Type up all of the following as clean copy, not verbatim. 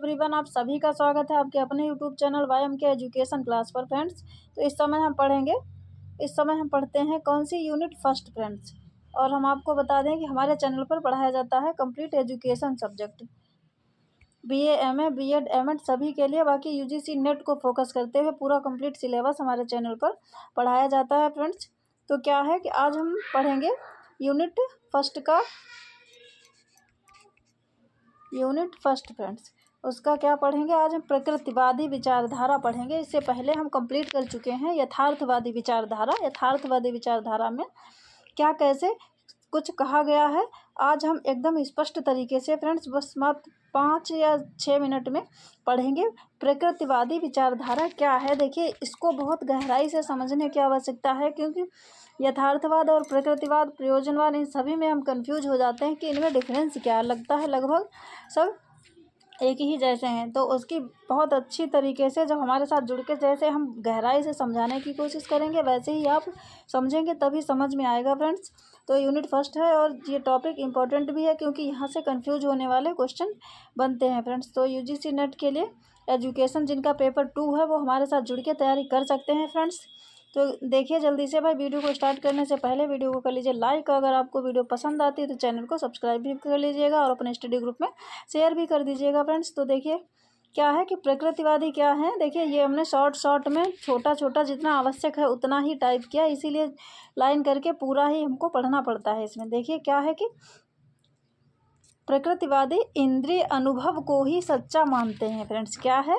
Everyone, आप सभी का स्वागत है आपके अपने YouTube channel YMK education class पर फ्रेंड्स। तो इस समय हम पढ़ते हैं कौन सी यूनिट फर्स्ट फ्रेंड्स। और हम आपको बता दें कि हमारे चैनल पर पढ़ाया जाता है complete education subject, BA MA BEd MEd सभी के लिए। बाकी UGC नेट को फोकस करते हुए पूरा कंप्लीट सिलेबस हमारे चैनल पर पढ़ाया जाता है फ्रेंड्स। तो क्या है कि आज हम पढ़ेंगे यूनिट फर्स्ट फ्रेंड्स। उसका क्या पढ़ेंगे आज हम? प्रकृतिवादी विचारधारा पढ़ेंगे। इससे पहले हम कंप्लीट कर चुके हैं यथार्थवादी विचारधारा। यथार्थवादी विचारधारा में क्या कैसे कुछ कहा गया है, आज हम एकदम स्पष्ट तरीके से फ्रेंड्स बस मात्र 5 या 6 मिनट में पढ़ेंगे। प्रकृतिवादी विचारधारा क्या है, देखिए इसको बहुत गहराई से समझने की आवश्यकता है, क्योंकि यथार्थवाद और प्रकृतिवाद, प्रयोजनवाद, इन सभी में हम कंफ्यूज हो जाते हैं कि इनमें डिफरेंस क्या है। लगता है लगभग सब एक ही जैसे हैं। तो उसकी बहुत अच्छी तरीके से जब हमारे साथ जुड़ के जैसे हम गहराई से समझाने की कोशिश करेंगे, वैसे ही आप समझेंगे, तभी समझ में आएगा फ्रेंड्स। तो यूनिट फर्स्ट है और ये टॉपिक इम्पोर्टेंट भी है, क्योंकि यहाँ से कंफ्यूज होने वाले क्वेश्चन बनते हैं फ्रेंड्स। तो UGC नेट के लिए एजुकेशन जिनका पेपर 2 है वो हमारे साथ जुड़ के तैयारी कर सकते हैं फ्रेंड्स। तो देखिए जल्दी से भाई, वीडियो को स्टार्ट करने से पहले वीडियो को कर लीजिए लाइक। अगर आपको वीडियो पसंद आती है तो चैनल को सब्सक्राइब भी कर लीजिएगा और अपने स्टडी ग्रुप में शेयर भी कर दीजिएगा फ्रेंड्स। तो देखिए क्या है कि प्रकृतिवादी क्या है, देखिए ये हमने शॉर्ट में छोटा जितना आवश्यक है उतना ही टाइप किया, इसीलिए लाइन करके पूरा ही हमको पढ़ना पड़ता है इसमें। देखिए क्या है कि प्रकृतिवादी इंद्रिय अनुभव को ही सच्चा मानते हैं फ्रेंड्स। क्या है?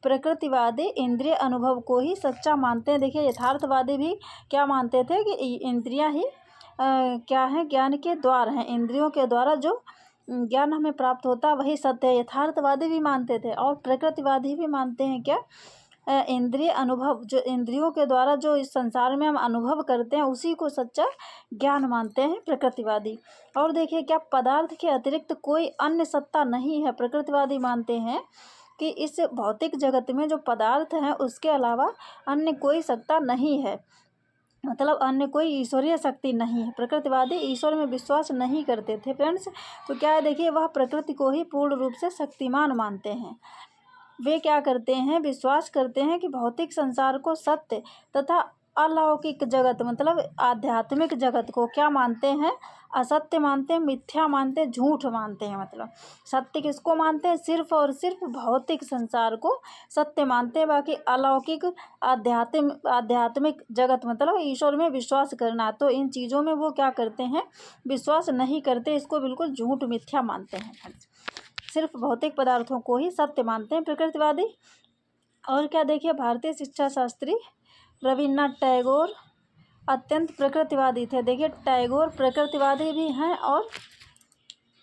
प्रकृतिवादी इंद्रिय अनुभव को ही सच्चा मानते हैं। देखिए यथार्थवादी भी क्या मानते थे कि इंद्रियां ही क्या है, ज्ञान के द्वार हैं। इंद्रियों के द्वारा जो ज्ञान हमें प्राप्त होता है वही सत्य है। यथार्थवादी भी मानते थे और प्रकृतिवादी भी मानते हैं क्या? इंद्रिय अनुभव, जो इंद्रियों के द्वारा जो इस संसार में हम अनुभव करते हैं उसी को सच्चा ज्ञान मानते हैं प्रकृतिवादी। और देखिए क्या पदार्थ के अतिरिक्त कोई अन्य सत्ता नहीं है। प्रकृतिवादी मानते हैं कि इस भौतिक जगत में जो पदार्थ हैं उसके अलावा अन्य कोई सत्ता नहीं है, मतलब अन्य कोई ईश्वरीय शक्ति नहीं है। प्रकृतिवादी ईश्वर में विश्वास नहीं करते थे फ्रेंड्स। तो क्या है, देखिए वह प्रकृति को ही पूर्ण रूप से शक्तिमान मानते हैं। वे क्या करते हैं, विश्वास करते हैं कि भौतिक संसार को सत्य तथा अलौकिक जगत मतलब आध्यात्मिक जगत को क्या मानते हैं? असत्य मानते हैं, मिथ्या मानते हैं, झूठ मानते हैं। मतलब सत्य किसको मानते हैं? सिर्फ और सिर्फ भौतिक संसार को सत्य मानते हैं। बाकी अलौकिक आध्यात्मिक जगत मतलब ईश्वर में विश्वास करना, तो इन चीज़ों में वो क्या करते हैं? विश्वास नहीं करते, इसको बिल्कुल झूठ मिथ्या मानते हैं। सिर्फ भौतिक पदार्थों को ही सत्य मानते हैं प्रकृतिवादी। और क्या, देखिए भारतीय शिक्षा शास्त्री रविन्द्रनाथ टैगोर अत्यंत प्रकृतिवादी थे। देखिए टैगोर प्रकृतिवादी भी हैं और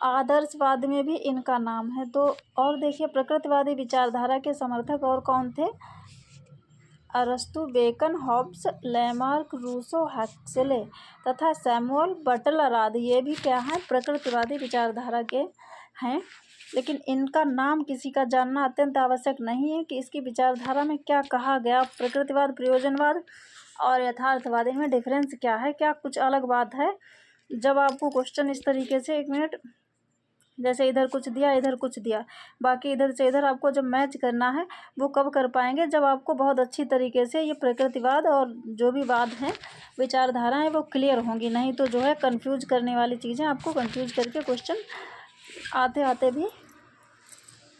आदर्शवाद में भी इनका नाम है। तो और देखिए प्रकृतिवादी विचारधारा के समर्थक और कौन थे? अरस्तु, Bacon, Hobbes, Lamarck, Rousseau, Huxley तथा सैमुअल बटलर आदि, ये भी क्या है? प्रकृतिवादी विचारधारा के हैं। लेकिन इनका नाम किसी का जानना अत्यंत आवश्यक नहीं है कि इसकी विचारधारा में क्या कहा गया। प्रकृतिवाद, प्रयोजनवाद और यथार्थवाद, इनमें डिफरेंस क्या है, क्या कुछ अलग बात है? जब आपको क्वेश्चन इस तरीके से, एक मिनट, जैसे इधर कुछ दिया इधर कुछ दिया, बाकी इधर से इधर आपको जब मैच करना है वो कब कर पाएंगे? जब आपको बहुत अच्छी तरीके से ये प्रकृतिवाद और जो भी वाद हैं, विचारधाराएँ, वो क्लियर होंगी। नहीं तो जो है कन्फ्यूज करने वाली चीज़ें आपको कन्फ्यूज करके क्वेश्चन आते आते भी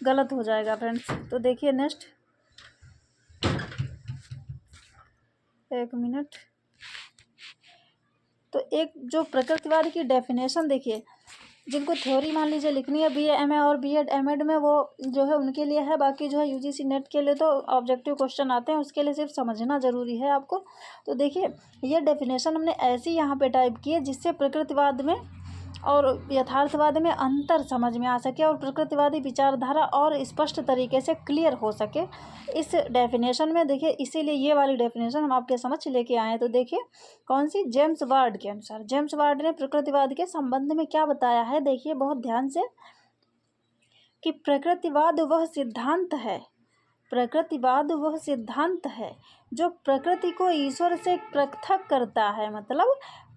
गलत हो जाएगा फ्रेंड्स। तो देखिए नेक्स्ट, एक मिनट, तो एक जो प्रकृतिवाद की डेफिनेशन देखिए, जिनको थ्योरी मान लीजिए लिखनी है BA MA और BEd MEd में, वो जो है उनके लिए है। बाकी जो है UGC नेट के लिए तो ऑब्जेक्टिव क्वेश्चन आते हैं, उसके लिए सिर्फ समझना ज़रूरी है आपको। तो देखिए ये डेफिनेशन हमने ऐसी यहाँ पे टाइप की है जिससे प्रकृतिवाद में और यथार्थवाद में अंतर समझ में आ सके और प्रकृतिवादी विचारधारा और स्पष्ट तरीके से क्लियर हो सके इस डेफिनेशन में। देखिए इसीलिए ये वाली डेफिनेशन हम आपके समझ लेके आए हैं। तो देखिए कौन सी? जेम्स वार्ड के अनुसार। जेम्स वार्ड ने प्रकृतिवाद के संबंध में क्या बताया है, देखिए बहुत ध्यान से, कि प्रकृतिवाद वह सिद्धांत है जो प्रकृति को ईश्वर से पृथक करता है। मतलब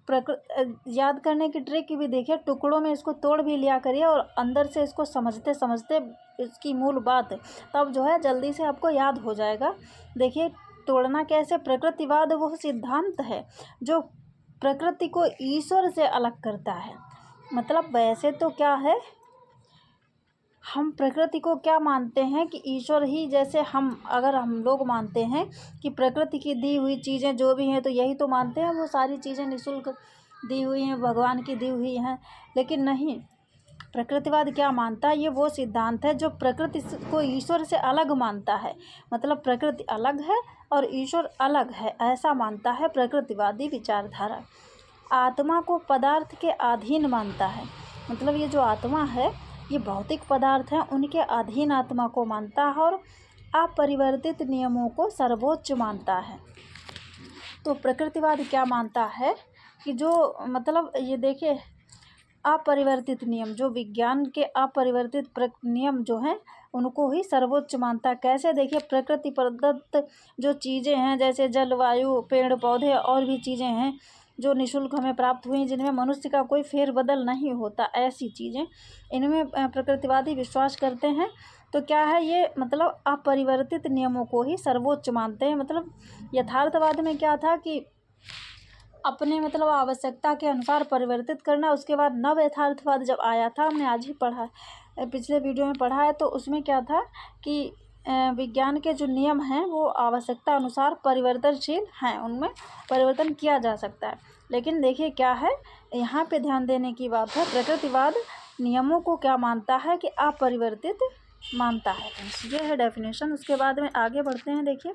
याद करने की ट्रिक भी देखिए, टुकड़ों में इसको तोड़ भी लिया करिए और अंदर से इसको समझते समझते इसकी मूल बात, तब जो है जल्दी से आपको याद हो जाएगा। देखिए तोड़ना कैसे, प्रकृतिवाद वो सिद्धांत है जो प्रकृति को ईश्वर से अलग करता है। मतलब वैसे तो क्या है, हम प्रकृति को क्या मानते हैं कि ईश्वर ही, जैसे अगर हम लोग मानते हैं कि प्रकृति की दी हुई चीज़ें जो भी हैं तो यही तो मानते हैं वो सारी चीज़ें निःशुल्क दी हुई हैं, भगवान की दी हुई हैं। लेकिन नहीं, प्रकृतिवाद क्या मानता है, ये वो सिद्धांत है जो प्रकृति को ईश्वर से अलग मानता है। मतलब प्रकृति अलग है और ईश्वर अलग है, ऐसा मानता है प्रकृतिवादी विचारधारा। आत्मा को पदार्थ के अधीन मानता है। मतलब ये जो आत्मा है ये भौतिक पदार्थ हैं उनके अधीन आत्मा को मानता है और अपरिवर्तित नियमों को सर्वोच्च मानता है। तो प्रकृतिवाद क्या मानता है कि जो मतलब ये देखिए अपरिवर्तित नियम, जो विज्ञान के अपरिवर्तित नियम जो हैं उनको ही सर्वोच्च मानता है। कैसे, देखिए प्रकृति प्रदत्त जो चीज़ें हैं जैसे जलवायु, पेड़ पौधे और भी चीज़ें हैं जो निःशुल्क हमें प्राप्त हुई, जिनमें मनुष्य का कोई फेरबदल नहीं होता, ऐसी चीज़ें, इनमें प्रकृतिवादी विश्वास करते हैं। तो क्या है ये, मतलब अपरिवर्तित नियमों को ही सर्वोच्च मानते हैं। मतलब यथार्थवाद में क्या था कि अपने मतलब आवश्यकता के अनुसार परिवर्तित करना। उसके बाद नव यथार्थवाद जब आया था, हमने आज ही पढ़ा, पिछले वीडियो में पढ़ा है, तो उसमें क्या था कि विज्ञान के जो नियम हैं वो आवश्यकता अनुसार परिवर्तनशील हैं, उनमें परिवर्तन किया जा सकता है। लेकिन देखिए क्या है, यहाँ पे ध्यान देने की बात है, प्रकृतिवाद नियमों को क्या मानता है कि अपरिवर्तित मानता है। ये है डेफिनेशन। उसके बाद में आगे बढ़ते हैं। देखिए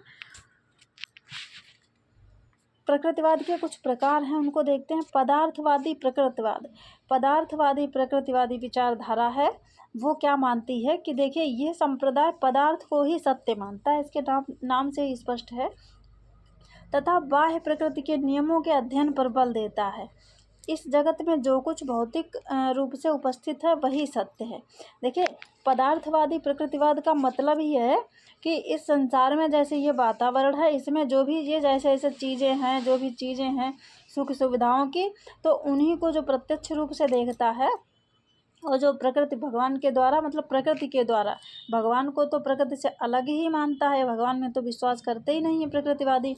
प्रकृतिवाद के कुछ प्रकार हैं, उनको देखते हैं। पदार्थवादी प्रकृतिवाद, पदार्थवादी प्रकृतिवादी विचारधारा है, वो क्या मानती है कि देखिए यह संप्रदाय पदार्थ को ही सत्य मानता है, इसके नाम से ही स्पष्ट है, तथा बाह्य प्रकृति के नियमों के अध्ययन पर बल देता है। इस जगत में जो कुछ भौतिक रूप से उपस्थित है वही सत्य है। देखिए पदार्थवादी प्रकृतिवाद का मतलब ही है कि इस संसार में जैसे ये वातावरण है, इसमें जो भी ये जैसे जैसे चीज़ें हैं, जो भी चीज़ें हैं सुख सुविधाओं की, तो उन्हीं को जो प्रत्यक्ष रूप से देखता है और जो प्रकृति भगवान के द्वारा, मतलब प्रकृति के द्वारा, भगवान को तो प्रकृति से अलग ही मानता है, भगवान में तो विश्वास करते ही नहीं है प्रकृतिवादी।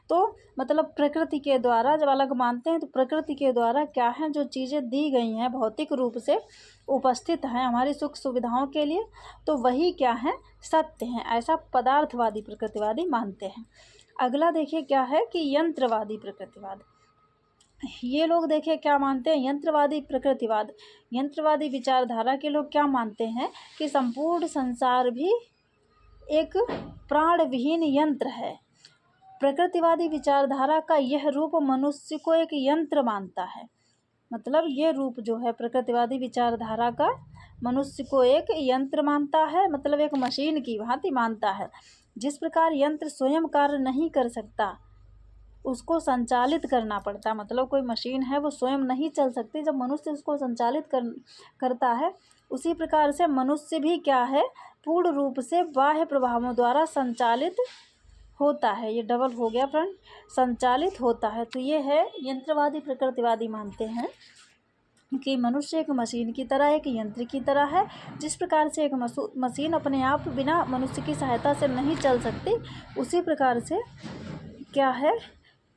तो मतलब प्रकृति के द्वारा जब अलग मानते हैं तो प्रकृति के द्वारा क्या है, जो चीज़ें दी गई हैं भौतिक रूप से उपस्थित हैं हमारी सुख सुविधाओं के लिए, तो वही क्या है, सत्य हैं, ऐसा पदार्थवादी प्रकृतिवादी मानते हैं। अगला देखिए क्या है कि यंत्रवादी प्रकृतिवाद। ये लोग देखिए क्या मानते हैं, यंत्रवादी प्रकृतिवाद, यंत्रवादी विचारधारा के लोग क्या मानते हैं कि संपूर्ण संसार भी एक प्राण विहीन यंत्र है। प्रकृतिवादी विचारधारा का यह रूप मनुष्य को एक यंत्र मानता है। मतलब ये रूप जो है प्रकृतिवादी विचारधारा का मनुष्य को एक यंत्र मानता है, मतलब एक मशीन की भांति मानता है। जिस प्रकार यंत्र स्वयं कार्य नहीं कर सकता, उसको संचालित करना पड़ता, मतलब कोई मशीन है वो स्वयं नहीं चल सकती, जब मनुष्य उसको संचालित करता है, उसी प्रकार से मनुष्य भी क्या है, पूर्ण रूप से बाह्य प्रभावों द्वारा संचालित होता है। ये डबल हो गया फ्रेंड, संचालित होता है। तो ये है यंत्रवादी प्रकृतिवादी मानते हैं कि मनुष्य एक मशीन की तरह, एक यंत्र की तरह है। जिस प्रकार से एक मशीन अपने आप बिना मनुष्य की सहायता से नहीं चल सकती, उसी प्रकार से क्या है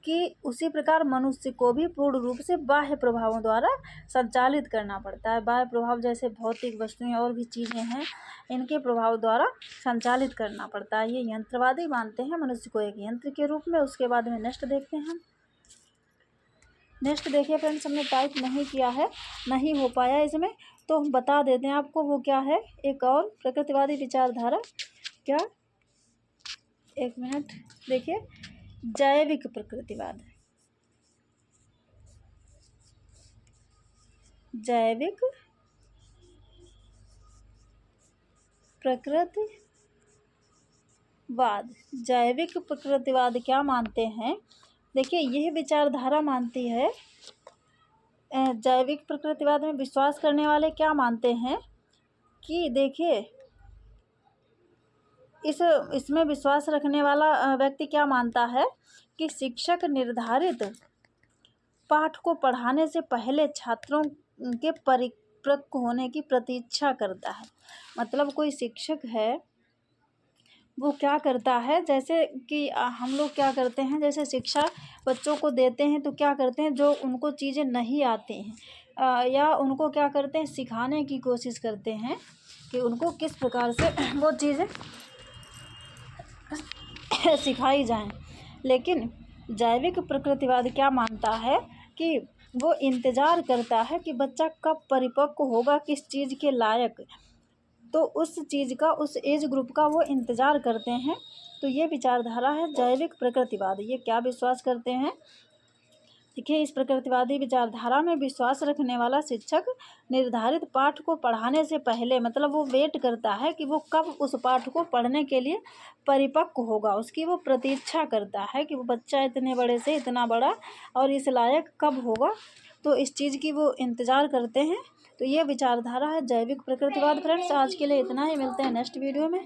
कि उसी प्रकार मनुष्य को भी पूर्ण रूप से बाह्य प्रभावों द्वारा संचालित करना पड़ता है। बाह्य प्रभाव जैसे भौतिक वस्तुएं और भी चीज़ें हैं, इनके प्रभाव द्वारा संचालित करना पड़ता है। ये यंत्रवादी मानते हैं मनुष्य को एक यंत्र के रूप में। उसके बाद में नेक्स्ट देखते हैं। नेक्स्ट देखिए फ्रेंड्स, हमने टाइप नहीं किया है, नहीं हो पाया इसमें, तो हम बता देते हैं आपको वो क्या है। एक और प्रकृतिवादी विचारधारा, क्या, एक मिनट, देखिए जैविक प्रकृतिवाद, जैविक प्रकृतिवाद, जैविक प्रकृतिवाद क्या मानते हैं, देखिए यह विचारधारा मानती है, जैविक प्रकृतिवाद में विश्वास करने वाले क्या मानते हैं कि देखिए इसमें विश्वास रखने वाला व्यक्ति क्या मानता है कि शिक्षक निर्धारित पाठ को पढ़ाने से पहले छात्रों के परिपक्व होने की प्रतीक्षा करता है। मतलब कोई शिक्षक है वो क्या करता है, जैसे कि हम लोग क्या करते हैं, जैसे शिक्षा बच्चों को देते हैं तो क्या करते हैं, जो उनको चीज़ें नहीं आती हैं या उनको क्या करते हैं, सिखाने की कोशिश करते हैं कि उनको किस प्रकार से वो चीज़ें सिखाई जाएं। लेकिन जैविक प्रकृतिवाद क्या मानता है कि वो इंतज़ार करता है कि बच्चा कब परिपक्व होगा, किस चीज़ के लायक, तो उस चीज़ का, उस एज ग्रुप का वो इंतज़ार करते हैं। तो ये विचारधारा है जैविक प्रकृतिवाद। ये क्या विश्वास करते हैं, देखिए, इस प्रकृतिवादी विचारधारा में विश्वास रखने वाला शिक्षक निर्धारित पाठ को पढ़ाने से पहले, मतलब वो वेट करता है कि वो कब उस पाठ को पढ़ने के लिए परिपक्व होगा, उसकी वो प्रतीक्षा करता है कि वो बच्चा इतने बड़े से इतना बड़ा और इस लायक कब होगा, तो इस चीज़ की वो इंतज़ार करते हैं। तो ये विचारधारा है जैविक प्रकृतिवाद। फ्रेंड्स, आज के लिए इतना ही, मिलते हैं नेक्स्ट वीडियो में।